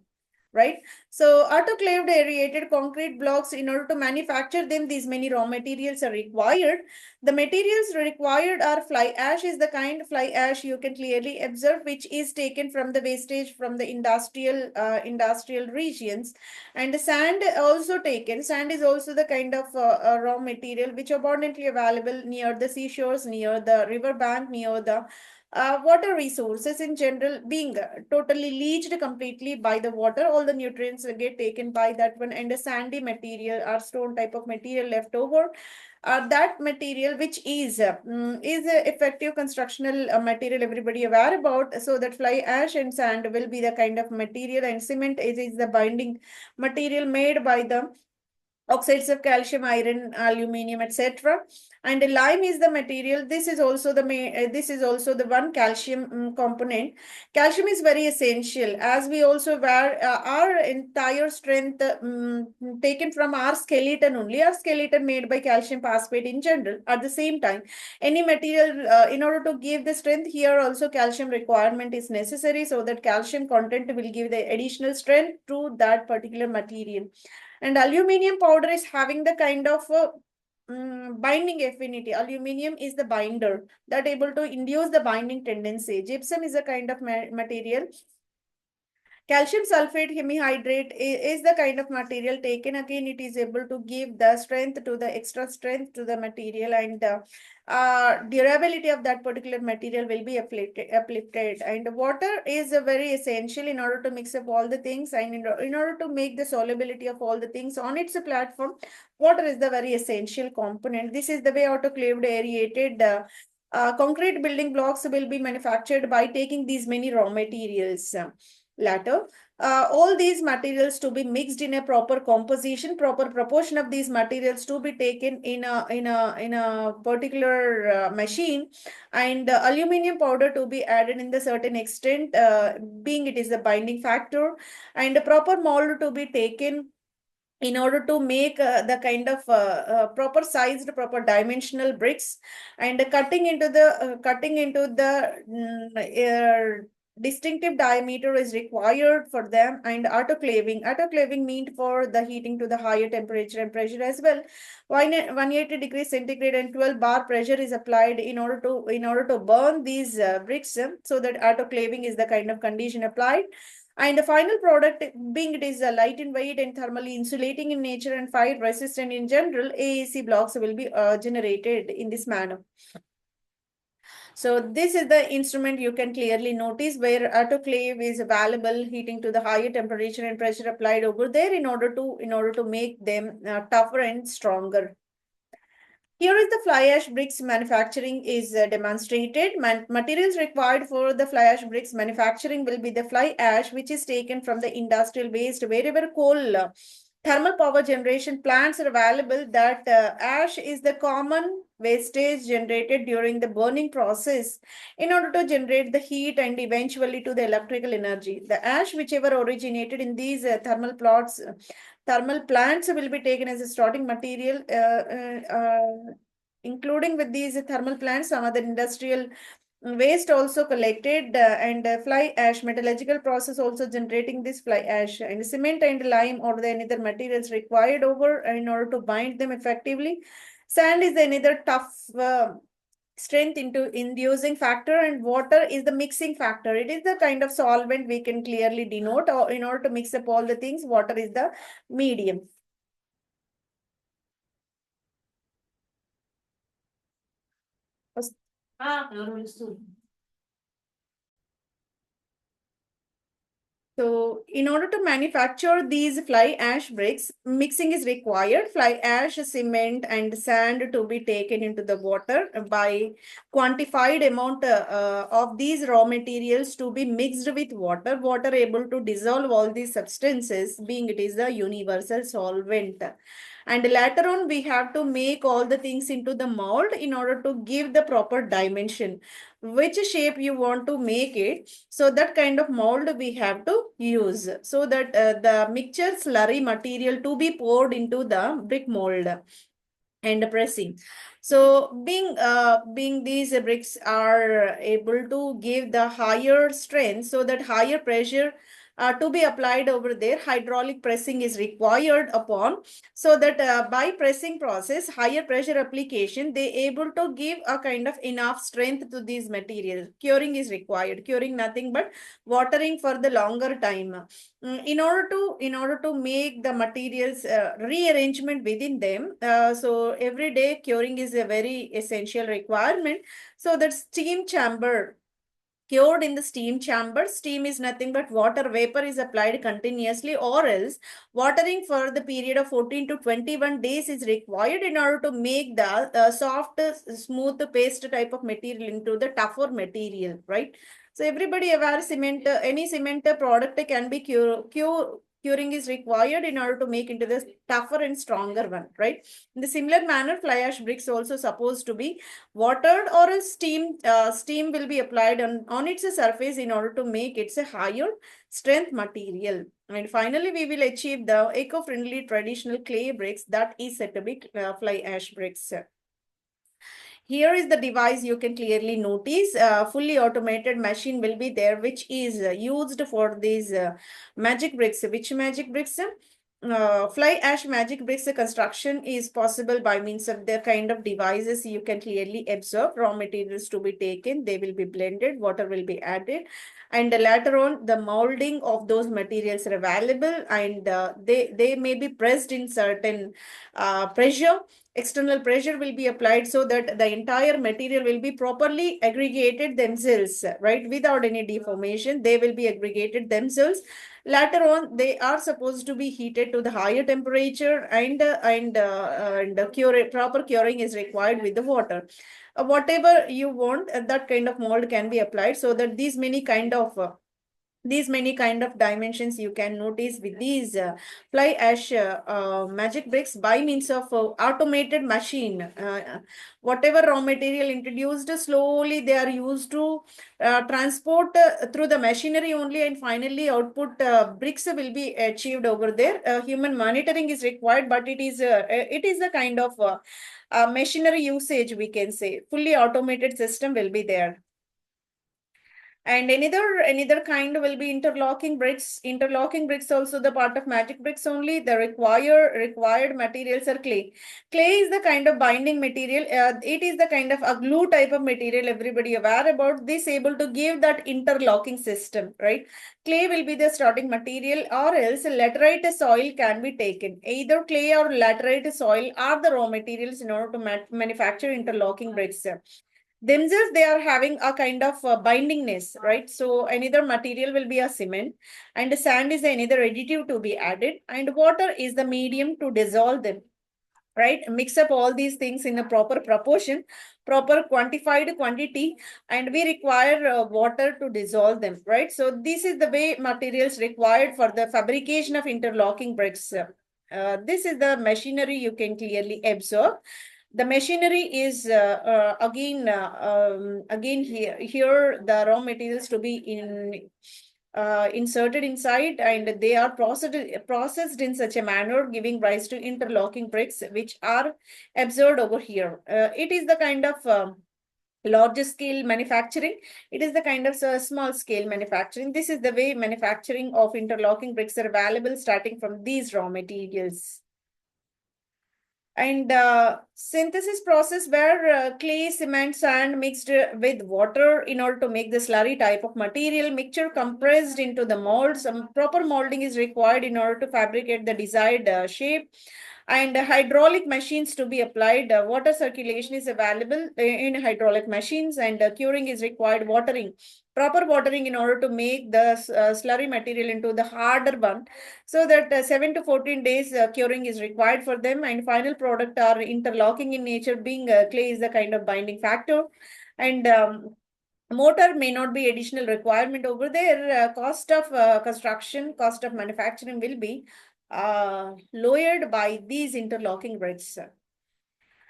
right? So autoclaved aerated concrete blocks, in order to manufacture them, these many raw materials are required. The materials required are fly ash is the kind. Fly ash you can clearly observe, which is taken from the wastage from the industrial regions. And sand also taken. Sand is also the kind of raw material which abundantly available near the seashores, near the river bank, near the water resources in general, being totally leached completely by the water. All the nutrients get taken by that one, and a sandy material or stone type of material left over. That material, which is a effective constructional material, everybody aware about. So that fly ash and sand will be the kind of material, and cement is the binding material made by the oxides of calcium, iron, aluminium, etc. And lime is the material. This is also the this is also the one calcium component. Calcium is very essential, as we also were our entire strength taken from our skeleton only. Our skeleton made by calcium phosphate in general. At the same time, any material in order to give the strength, here also calcium requirement is necessary, so that calcium content will give the additional strength to that particular material. And aluminium powder is having the kind of binding affinity. Aluminium is the binder that able to induce the binding tendency. Gypsum is a kind of material. Calcium sulfate hemihydrate is the kind of material taken. Again, it is able to give the strength to the extra strength to the material, and durability of that particular material will be uplifted. And water is very essential in order to mix up all the things, and in order to make the solubility of all the things on its platform, water is the very essential component. This is the way autoclaved aerated concrete building blocks will be manufactured by taking these many raw materials. Latter, all these materials to be mixed in a proper composition, proper proportion of these materials to be taken in a particular machine, and aluminium powder to be added in the certain extent, being it is the binding factor, and a proper mold to be taken in order to make the kind of proper sized, proper dimensional bricks, and cutting into the distinctive diameter is required for them. And autoclaving meant for the heating to the higher temperature and pressure as well. 180 degrees centigrade and 12 bar pressure is applied in order to burn these bricks, so that autoclaving is the kind of condition applied. And the final product, being it is a light in weight and thermally insulating in nature and fire resistant in general, AAC blocks will be generated in this manner. So this is the instrument you can clearly notice where autoclave is available, heating to the higher temperature and pressure applied over there in order to make them tougher and stronger. Here is the fly ash bricks manufacturing is demonstrated. Materials required for the fly ash bricks manufacturing will be the fly ash, which is taken from the industrial waste wherever coal thermal power generation plants are available. That ash is the common wastage generated during the burning process in order to generate the heat and eventually to the electrical energy. The ash, whichever originated in these thermal plants will be taken as a starting material, including with these thermal plants, some other industrial waste also collected, and fly ash metallurgical process also generating this fly ash, and cement and lime or the another materials required over in order to bind them effectively. Sand is another tough strength into inducing factor, and water is the mixing factor. It is the kind of solvent we can clearly denote, or in order to mix up all the things, water is the medium. Ah, so, in order to manufacture these fly ash bricks, mixing is required. Fly ash, cement, and sand to be taken into the water by quantified amount of these raw materials to be mixed with water. Water able to dissolve all these substances, being it is a universal solvent. And later on, we have to make all the things into the mold in order to give the proper dimension, which shape you want to make it. So that kind of mold we have to use, so that the mixture slurry material to be poured into the brick mold and pressing. So being these bricks are able to give the higher strength, so that higher pressure to be applied over there, hydraulic pressing is required upon, so that by pressing process, higher pressure application, they able to give a kind of enough strength to these materials. Curing is required. Curing nothing but watering for the longer time. In order to make the materials rearrangement within them, so every day curing is a very essential requirement. So that steam chamber, cured in the steam chamber, steam is nothing but water vapor is applied continuously, or else watering for the period of 14 to 21 days is required in order to make the soft smooth paste type of material into the tougher material, right? So everybody aware cement, any cement product can be curing is required in order to make into this tougher and stronger one, right? In the similar manner, fly ash bricks also supposed to be watered, or a steam will be applied on its surface in order to make it a higher strength material. And finally, we will achieve the eco-friendly traditional clay bricks that is said to be fly ash bricks. Here is the device you can clearly notice. Fully automated machine will be there, which is used for these magic bricks. Which magic bricks? Fly ash magic bricks construction is possible by means of the kind of devices you can clearly observe. Raw materials to be taken, they will be blended, water will be added, and later on the molding of those materials are available, and they may be pressed in certain pressure. External pressure will be applied so that the entire material will be properly aggregated themselves, right? Without any deformation, they will be aggregated themselves. Later on, they are supposed to be heated to the higher temperature, and proper curing is required with the water. Whatever you want, that kind of mold can be applied, so that these many kind of dimensions you can notice with these fly ash magic bricks by means of automated machine. Whatever raw material introduced, slowly they are used to transport through the machinery only, and finally output bricks will be achieved over there. Human monitoring is required, but it is a kind of machinery usage, we can say. Fully automated system will be there. And another kind will be interlocking bricks. Interlocking bricks also the part of magic bricks only. The required materials are clay. Clay is the kind of binding material. It is the kind of a glue type of material everybody aware about. This able to give that interlocking system, right? Clay will be the starting material, or else laterite soil can be taken. Either clay or laterite soil are the raw materials in order to manufacture interlocking bricks. themselves they are having a kind of bindingness, right? So another material will be a cement, and the sand is another additive to be added, and water is the medium to dissolve them, right? Mix up all these things in a proper proportion, proper quantified quantity, and we require water to dissolve them, right? So this is the way materials required for the fabrication of interlocking bricks. This is the machinery you can clearly observe. The machinery is again here the raw materials to be inserted inside, and they are processed in such a manner giving rise to interlocking bricks which are observed over here. It is the kind of larger scale manufacturing. It is the kind of small scale manufacturing. This is the way manufacturing of interlocking bricks are available starting from these raw materials. And synthesis process where clay, cement, sand mixed with water in order to make the slurry type of material mixture compressed into the mold. Some proper molding is required in order to fabricate the desired shape, and hydraulic machines to be applied. Water circulation is available in hydraulic machines, and curing is required. Watering, proper watering in order to make the slurry material into the harder one, so that 7 to 14 days curing is required for them, and final product are interlocking in nature, being clay is the kind of binding factor, and mortar may not be additional requirement over there. Cost of construction, cost of manufacturing will be lowered by these interlocking bricks.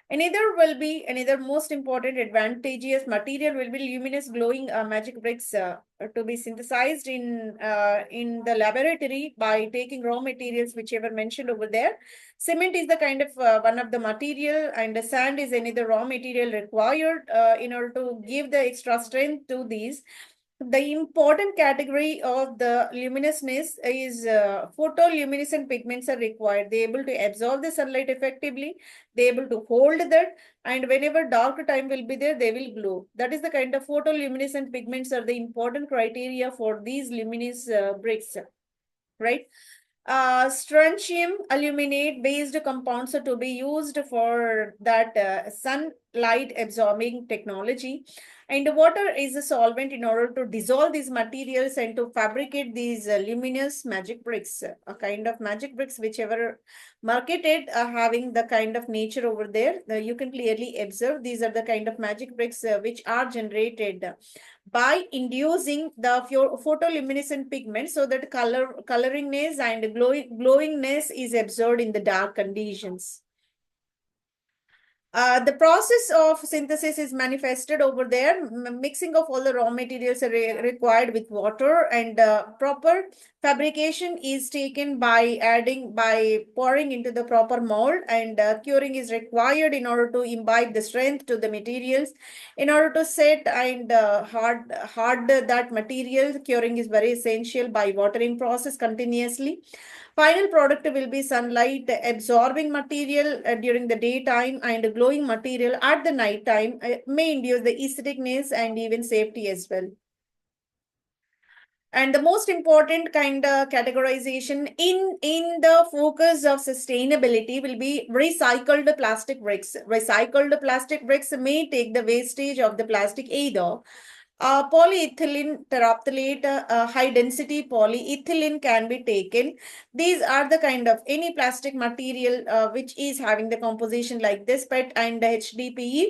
Another most important advantageous material will be luminous glowing magic bricks to be synthesized in the laboratory by taking raw materials whichever mentioned over there. Cement is the kind of one of the material, and the sand is another raw material required in order to give the extra strength to these. The important category of the luminousness is photoluminescent pigments are required. They're able to absorb the sunlight effectively. They're able to hold that, and whenever dark time will be there, they will glow. That is the kind of photoluminescent pigments are the important criteria for these luminous bricks, right? Strontium aluminate based compounds are to be used for that sunlight absorbing technology, and water is a solvent in order to dissolve these materials and to fabricate these luminous magic bricks, a kind of magic bricks whichever marketed having the kind of nature over there. You can clearly observe these are the kind of magic bricks which are generated by inducing the photoluminescent pigment, so that coloringness and glowingness is observed in the dark conditions. The process of synthesis is manifested over there. Mixing of all the raw materials are required with water, and proper fabrication is taken by pouring into the proper mold, and curing is required in order to imbibe the strength to the materials. In order to set and hard that material, curing is very essential by watering process continuously. Final product will be sunlight absorbing material during the daytime, and glowing material at the night time may induce the aestheticness and even safety as well. And the most important kind of categorization in the focus of sustainability will be recycled plastic bricks. Recycled plastic bricks may take the wastage of the plastic either polyethylene terephthalate, high density polyethylene can be taken. These are the kind of any plastic material which is having the composition like this PET and HDPE.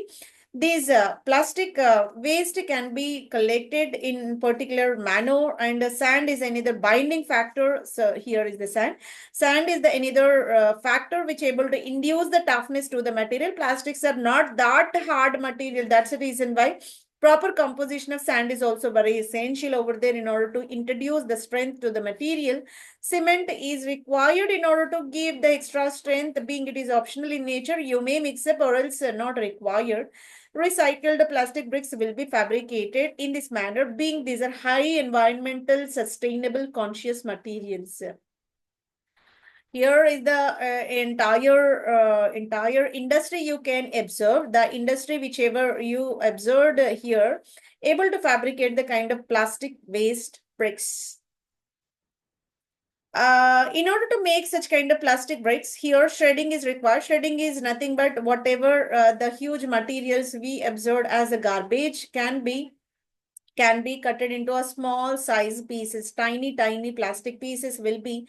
These plastic waste can be collected in particular manner, and sand is another binding factor. So here is the sand. Sand is the another factor which able to induce the toughness to the material. Plastics are not that hard material. That's the reason why proper composition of sand is also very essential over there in order to introduce the strength to the material. Cement is required in order to give the extra strength, being it is optional in nature. You may mix up or else not required. Recycled plastic bricks will be fabricated in this manner, being these are high environmental, sustainable, conscious materials. Here is the entire industry you can observe. The industry whichever you observed here, able to fabricate the kind of plastic waste bricks. In order to make such kind of plastic bricks, here shredding is required. Shredding is nothing but whatever the huge materials we observed as a garbage can be cutted into a small size pieces. Tiny plastic pieces will be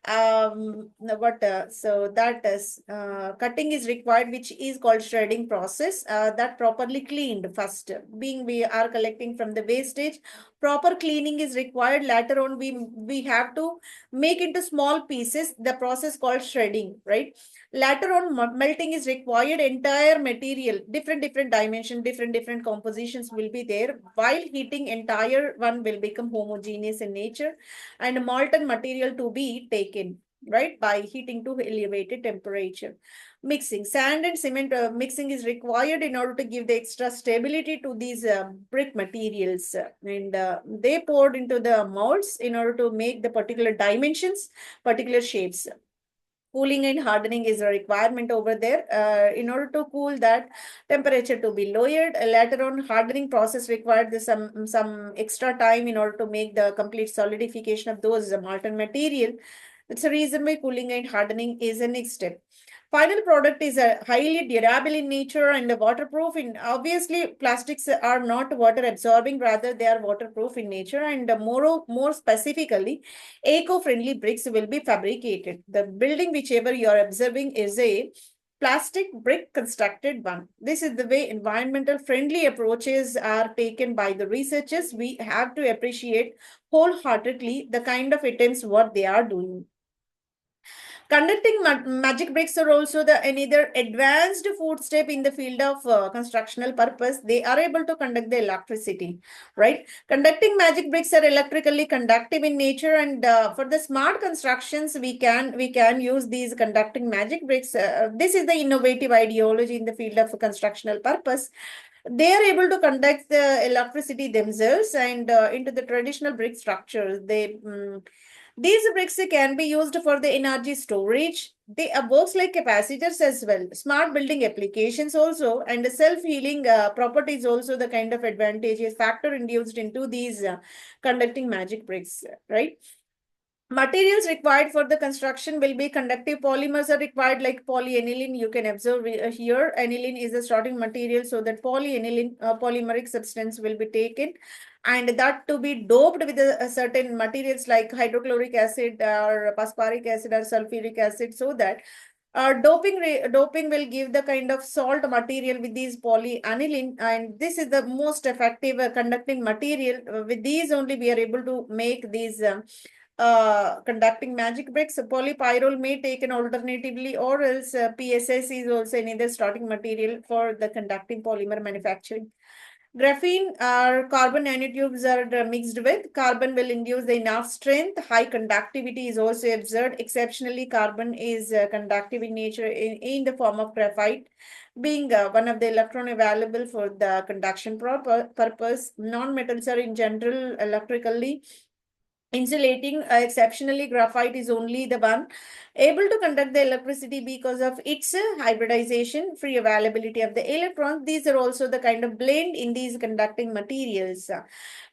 what so that is cutting is required, which is called shredding process, that properly cleaned first, being we are collecting from the wastage. Proper cleaning is required. Later on we have to make into small pieces, the process called shredding, right? Later on melting is required. Entire material, different dimension, different compositions will be there. While heating, entire one will become homogeneous in nature, and molten material to be taken, right, by heating to elevated temperature. Mixing sand and cement mixing is required in order to give the extra stability to these brick materials, and they poured into the molds in order to make the particular dimensions, particular shapes. Cooling and hardening is a requirement over there. In order to cool that, temperature to be lowered. Later on, hardening process required some extra time in order to make the complete solidification of those molten material. That's the reason why cooling and hardening is a next step. Final product is a highly durable in nature and waterproof. In obviously, plastics are not water absorbing; rather, they are waterproof in nature. And more specifically, eco-friendly bricks will be fabricated. The building, whichever you are observing, is a plastic brick constructed one. This is the way environmental friendly approaches are taken by the researchers. We have to appreciate wholeheartedly the kind of attempts what they are doing. Conducting magic bricks are also the another advanced footstep in the field of constructional purpose. They are able to conduct the electricity, right? Conducting magic bricks are electrically conductive in nature, and for the smart constructions, we can use these conducting magic bricks. This is the innovative ideology in the field of constructional purpose. They are able to conduct the electricity themselves, and into the traditional brick structures. These bricks can be used for the energy storage. They works like capacitors as well. Smart building applications also, and self-healing properties also the kind of advantages factor induced into these conducting magic bricks, right? Materials required for the construction will be conductive polymers are required, like polyaniline. You can observe here, aniline is the starting material, so that polyaniline polymeric substance will be taken, and that to be doped with a certain materials like hydrochloric acid or phosphoric acid or sulfuric acid, so that doping will give the kind of salt material with these polyaniline, and this is the most effective conducting material. With these only we are able to make these conducting magic bricks. Polypyrrole may taken alternatively, or else PSS is also another starting material for the conducting polymer manufacturing. Graphene or carbon nanotubes are mixed with. Carbon will induce the enough strength. High conductivity is also observed. Exceptionally, carbon is conductive in nature in the form of graphite, being one of the electron available for the conduction purpose. Non-metals are in general electrically insulating. Exceptionally, graphite is only the one able to conduct the electricity because of its hybridization, free availability of the electrons. These are also the kind of blend in these conducting materials.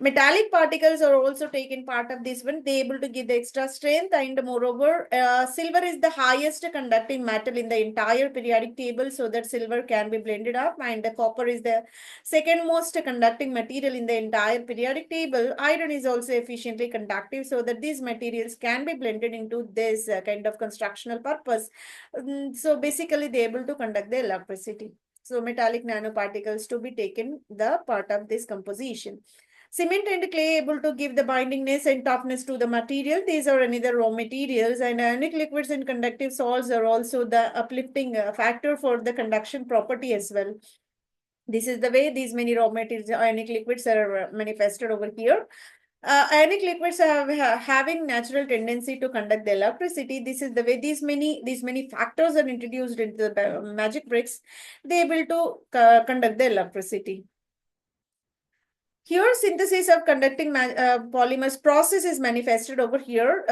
Metallic particles are also taken part of this one. They able to give the extra strength, and moreover, silver is the highest conducting metal in the entire periodic table, so that silver can be blended up, and the copper is the second most conducting material in the entire periodic table. Iron is also efficiently conductive, so that these materials can be blended into this kind of constructional purpose. So basically, they able to conduct the electricity. So metallic nanoparticles to be taken the part of this composition. Cement and clay able to give the bindingness and toughness to the material. These are another raw materials, and ionic liquids and conductive salts are also the uplifting factor for the conduction property as well. This is the way these many raw materials, ionic liquids are manifested over here. Ionic liquids having natural tendency to conduct the electricity. This is the way these many factors are introduced into the magic bricks. They able to conduct the electricity. Here, synthesis of conducting polymers process is manifested over here.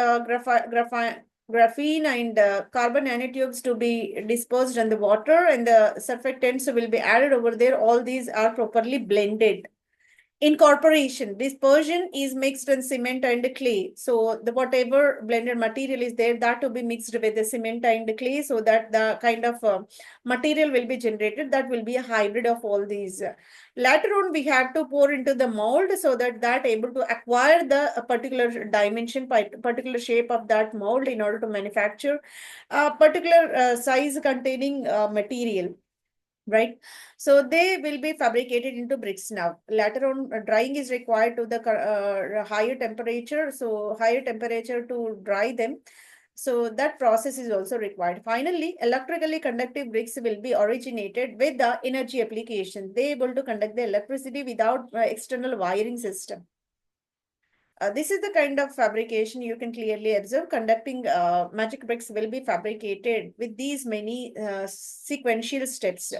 Graphene and carbon nanotubes to be dispersed in the water, and the surfactants will be added over there. All these are properly blended. Incorporation, dispersion is mixed in cement and clay. So the whatever blended material is there, that to be mixed with the cement and clay, so that the kind of material will be generated, that will be a hybrid of all these. Later on, we have to pour into the mold, so that that able to acquire the particular dimension, particular shape of that mold, in order to manufacture a particular size containing material, right? So they will be fabricated into bricks. Now later on, drying is required to the higher temperature, so higher temperature to dry them, so that process is also required. Finally, electrically conductive bricks will be originated with the energy application. They able to conduct the electricity without external wiring system. This is the kind of fabrication you can clearly observe. Conducting magic bricks will be fabricated with these many sequential steps.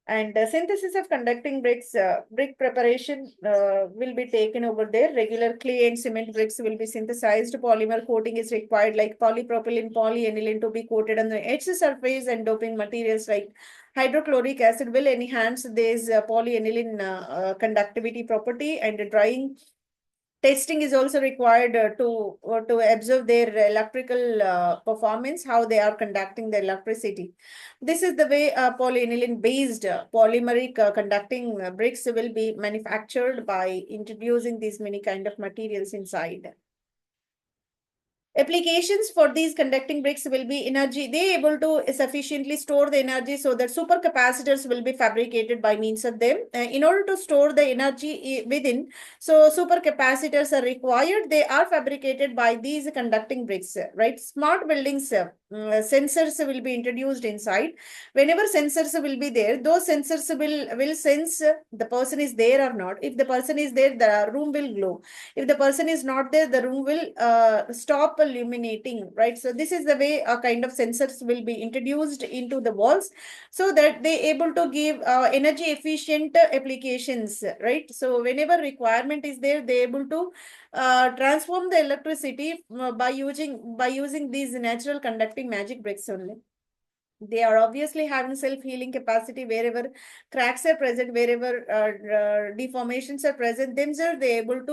And synthesis of conducting bricks, brick preparation will be taken over there. Regular clay and cement bricks will be synthesized. Polymer coating is required, like polypropylene, polyaniline to be coated on the edge surface, and doping materials like hydrochloric acid will enhance this polyaniline conductivity property. And drying testing is also required to observe their electrical performance, how they are conducting the electricity. This is the way polyaniline based polymeric conducting bricks will be manufactured by introducing these many kind of materials inside. Applications for these conducting bricks will be energy. They able to sufficiently store the energy, so that supercapacitors will be fabricated by means of them. In order to store the energy within, so supercapacitors are required. They are fabricated by these conducting bricks, right? Smart buildings, sensors will be introduced inside. Whenever sensors will be there, those sensors will sense the person is there or not. If the person is there, the room will glow. If the person is not there, the room will stop illuminating, right? So this is the way a kind of sensors will be introduced into the walls, so that they able to give energy efficient applications, right? So whenever requirement is there, they able to transform the electricity by using these natural conducting magic bricks only. They are obviously having self-healing capacity. Wherever cracks are present, wherever deformations are present, themselves they able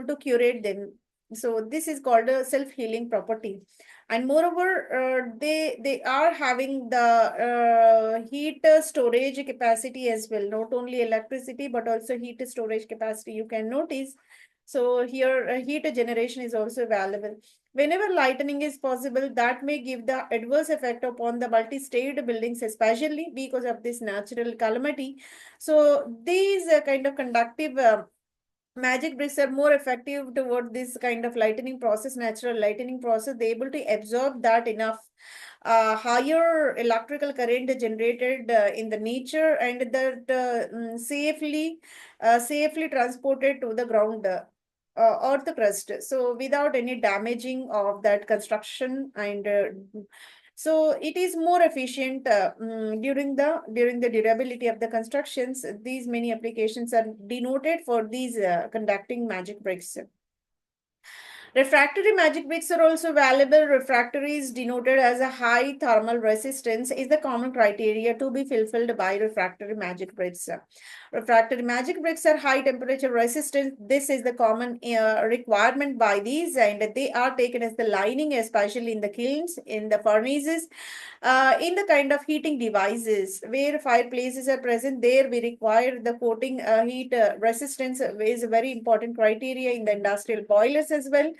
to curate them. So this is called a self-healing property. And moreover, they are having the heat storage capacity as well, not only electricity but also heat storage capacity, you can notice. So here heat generation is also available. Whenever lightning is possible, that may give the adverse effect upon the multi-state buildings, especially because of this natural calamity. So these kind of conductive magic bricks are more effective toward this kind of lightning process, natural lightning process. They able to absorb that enough higher electrical current generated in the nature, and that safely transported to the ground or the crust, so without any damaging of that construction. And so it is more efficient during the durability of the constructions. These many applications are denoted for these conducting magic bricks. Refractory magic bricks are also valuable. Refractory is denoted as a high thermal resistance, is the common criteria to be fulfilled by refractory magic bricks. Refractory magic bricks are high temperature resistant. This is the common requirement by these, and they are taken as the lining, especially in the kilns, in the furnaces, in the kind of heating devices where fireplaces are present. There we require the coating heat resistance is a very important criteria in the industrial boilers as well.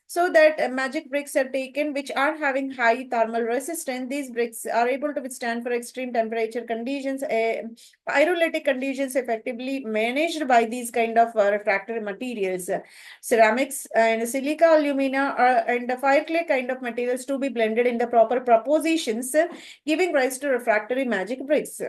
So that magic bricks are taken which are having high thermal resistance. These bricks are able to withstand for extreme temperature conditions, pyrolytic conditions effectively managed by these kind of refractory materials. Ceramics and silica, alumina, and the fire clay kind of materials to be blended in the proper proportions, giving rise to refractory magic bricks.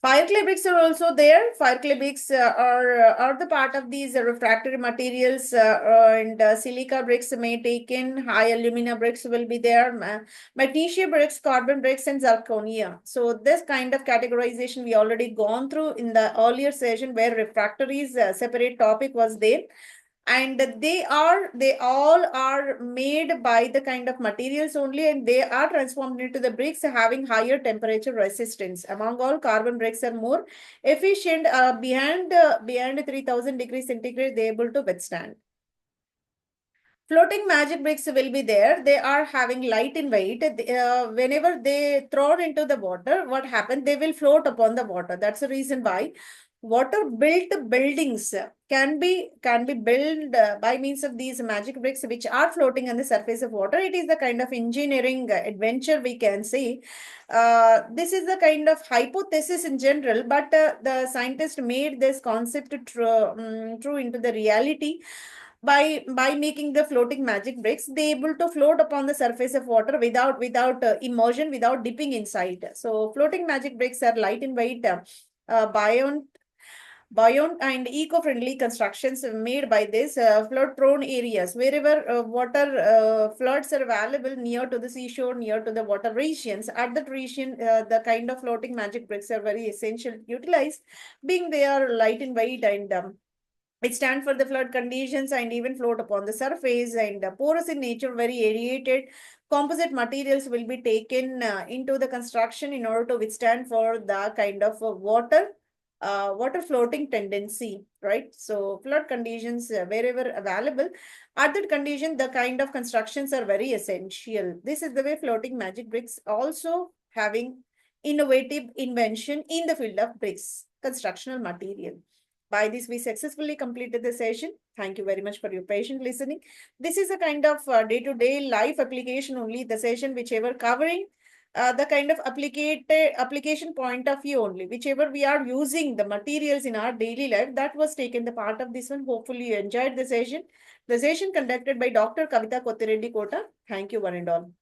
Fire clay bricks are also there. Fire clay bricks are the part of these refractory materials, and silica bricks may take in. High alumina bricks will be there. Magnesia bricks, carbon bricks, and zirconia. So this kind of categorization we already gone through in the earlier session, where refractories separate topic was there. and they all are made by the kind of materials only, and they are transformed into the bricks having higher temperature resistance. Among all, carbon bricks are more efficient beyond 3000 degrees centigrade, they able to withstand. Floating magic bricks will be there. They are having light in weight. Whenever they thrown into the water, what happens? They will float upon the water. That's the reason why water-built buildings can be built by means of these magic bricks, which are floating on the surface of water. It is the kind of engineering adventure we can say. This is the kind of hypothesis in general, but the scientist made this concept true into the reality by making the floating magic bricks. They able to float upon the surface of water without immersion, without dipping inside. So floating magic bricks are light in weight, buoyant and eco-friendly constructions made by this flood-prone areas. Wherever water floods are available near to the seashore, near to the water regions, at that region, the kind of floating magic bricks are very essential to utilize, being they are light in weight and it stand for the flood conditions and even float upon the surface, and porous in nature, very aerated. Composite materials will be taken into the construction in order to withstand for the kind of water floating tendency, right? So flood conditions wherever available, at that condition, the kind of constructions are very essential. This is the way floating magic bricks also having innovative invention in the field of bricks, constructional material. By this, we successfully completed the session. Thank you very much for your patient listening. This is a kind of day-to-day life application only, the session whichever covering the kind of application point of view only, whichever we are using the materials in our daily life, that was taken the part of this one. Hopefully you enjoyed the session. The session conducted by Dr. Kavita Kotireddy Kota. Thank you one and all.